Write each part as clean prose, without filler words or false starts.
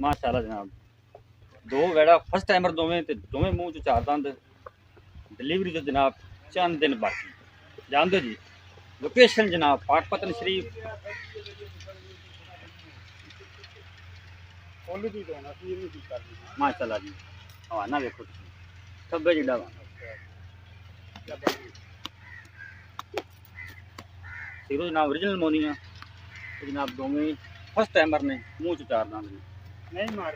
माशाल्लाह जनाब, दो वेड़ा फर्स्ट टाइमर दोवें ते दोवें मूँह च चार दंद। डिलीवरी तो जनाब चंद दिन बाकी। जान दो जी लोकेशन जनाब पाकपतन शरीफ। माशाल्लाह जी हवाना वेखो सब्बे जिड्डा सिरो जनाब ओरिजिनल मोनिया जनाब दोवें फर्स्ट टाइमर ने मूँह च चार दंद ने। नहीं मार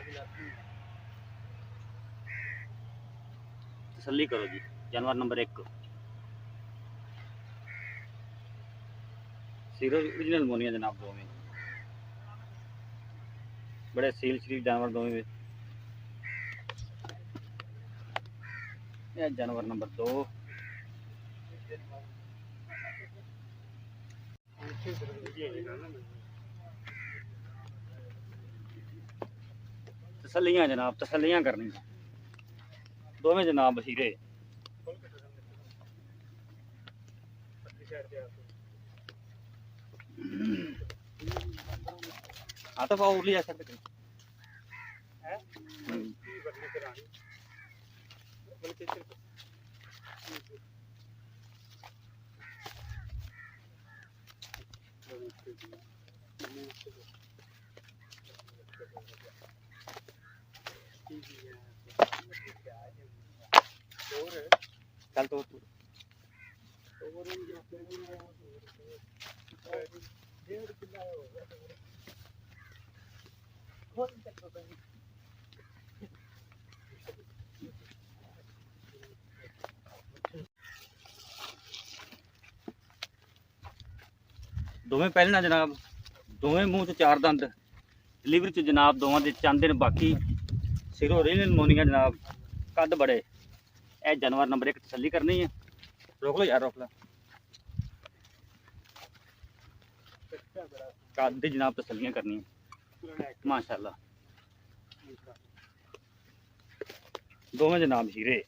तसल्ली करो जी। जानवर नंबर 1 सिरो ओरिजिनल मोनिया जनाब दोवें बड़े सील शरीफ जानवर दोवें। यह जानवर नंबर 2 तसल्लियां जनाब तसल्लियां करनी दोवें जनाब हीरे। आतफ आओ उरली ऐसा है चल तो दोवें पहलना जनाब दोवें मूँह च चार दंद। डिलीवरी च जनाब दोवां दे चंद दिन बाकी। सिरों ओरिजिनल मोनिया जनाब कद बड़े। यह जानवर नंबर 1 तसल्ली करनी है। रोक लो यार रोक लो कद दी जनाब तसल्लियां करनी है माशाल्लाह। दोवें जनाब हीरे।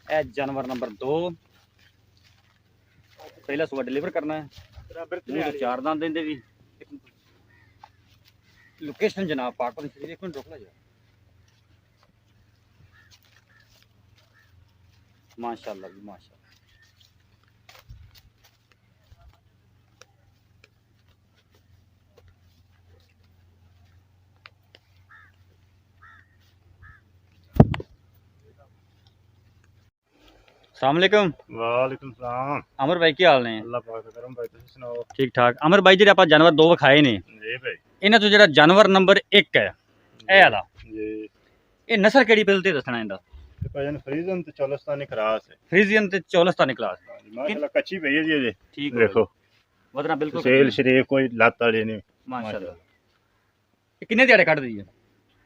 यह जानवर नंबर 2 पहला सुबह डिलीवर करना है। मूँह तो चार दांत देंदे भी। लोकेशन जनाब पाकपतन शरीफ। एक मिनट रोक लो यार माशाल्लाह जी माशाल्लाह। अस्सलाम वालेकुम। वालेकुम सलाम। अमर भाई की हाल ने? अल्लाह पाक दा करम भाई तुसीं सुनाओ। ठीक ठाक। अमर भाई जी आप जानवर 2 विखाए ने जी भाई इन्हां चों जिहड़ा जानवर नंबर 1 है ए वाला जी ये नस्ल केड़ी पिलते दसना इंदा? ते भाईजान फ्रीजन ते चोलस्तानी खरास है। फ्रीजियन ते चौलस्तानी क्लास। माशाल्लाह कच्ची पई है जी अजे। ठीक हो देखो वदना बिल्कुल सेल शरीफ कोई लत वाली नहीं माशाल्लाह। ये किन्ने दिहाड़े कट दी है?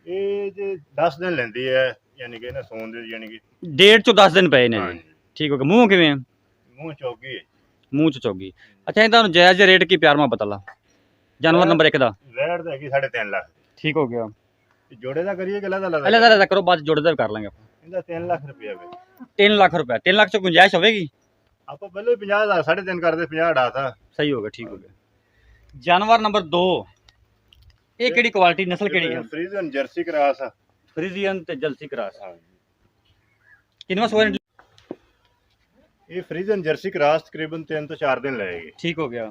ये जे 10 दिन लेंदी है यानी कि ना सोन दे यानी कि डेढ़ चो 10 दिन पे ने हाँ जी। जी। ठीक हो गया। मुंह किवें? मुंह चौकी है। मुंह च चौगी। अच्छा इनका जायज रेट की प्यार में पता ला जानवर नंबर 1 दा? वैट दा की 3.5 लाख। ठीक हो गया। जोड़े दा करिए गला दा लदा अलग अलग करो बाद जोड़े दा भी कर लेंगे आप। इंदा 3 लाख रुपया वे 3 लाख रुपए 3 लाख च गुंजाइश होगी? आपा पहले 50,000 3.5 कर दे 50 डा था। सही हो गया ठीक हो गया। जानवर नंबर 2 ये केड़ी क्वालिटी नस्ल केड़ी है? फ्रीजन जर्सी क्रास है। फ्रीजियन ते जर्सी क्रॉस। हाँ किनवा सोन? ये फ्रीजन जर्सी क्रास तकरीबन 3 तो 4 दिन लगेगी। ठीक हो गया।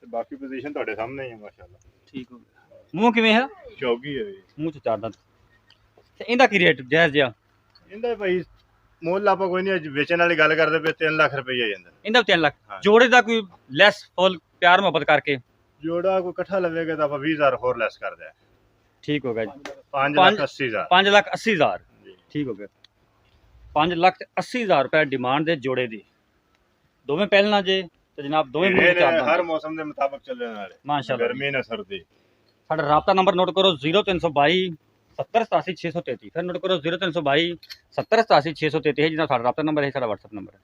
ते बाकी पोजीशन ਤੁਹਾਡੇ ਸਾਹਮਣੇ ਹੀ ਹੈ ਮਾਸ਼ਾਅੱਲਾ। ठीक हो गया। मुंह किवें है? ਚੌਗੀ ਹੈ मुंह च चार दंद। ते इंदा की रेट जायज जिहा? ਇਹਦਾ ਭਾਈ ਮੁੱਲ ਆਪਾਂ ਕੋਈ ਨਹੀਂ ਵੇਚਣ ਵਾਲੀ ਗੱਲ ਕਰਦੇ ਪਏ 3 ਲੱਖ ਰੁਪਈਆ ਜਾਂਦਾ। इंदा 3 लाख हाँ। जोड़े दा कोई लेस फुल प्यार मोहब्बत करके ਜੋੜਾ ਕੋਈ ਇਕੱਠਾ ਲਵੇਗਾ ਤਾਂ ਆਪਾਂ 20000 ਹੋਰ ਲੈਸ ਕਰ ਦਿਆ। ठीक हो गया। 5,80,000 5,80,000 ਜੀ। ठीक हो गया। 5,80,000 रुपए डिमांड दे जोड़े दी। दोवें पहलना जे तो जनाब दोवें ਇਹ मुंह ਨੇ चार ਹਰ दंद ਮੌਸਮ ਦੇ ਮੁਤਾਬਕ ਚੱਲਣ ਵਾਲੇ माशाल्लाह। ਗਰਮੀ ਨਾ ਸਰਦੀ। साडा राब्ता नंबर नोट करो 0322 70 87 633। फिर नोट करो 0322 70 87 633 है जिन्ना साडा राब्ता नंबर है साडा व्हाट्सएप नंबर है।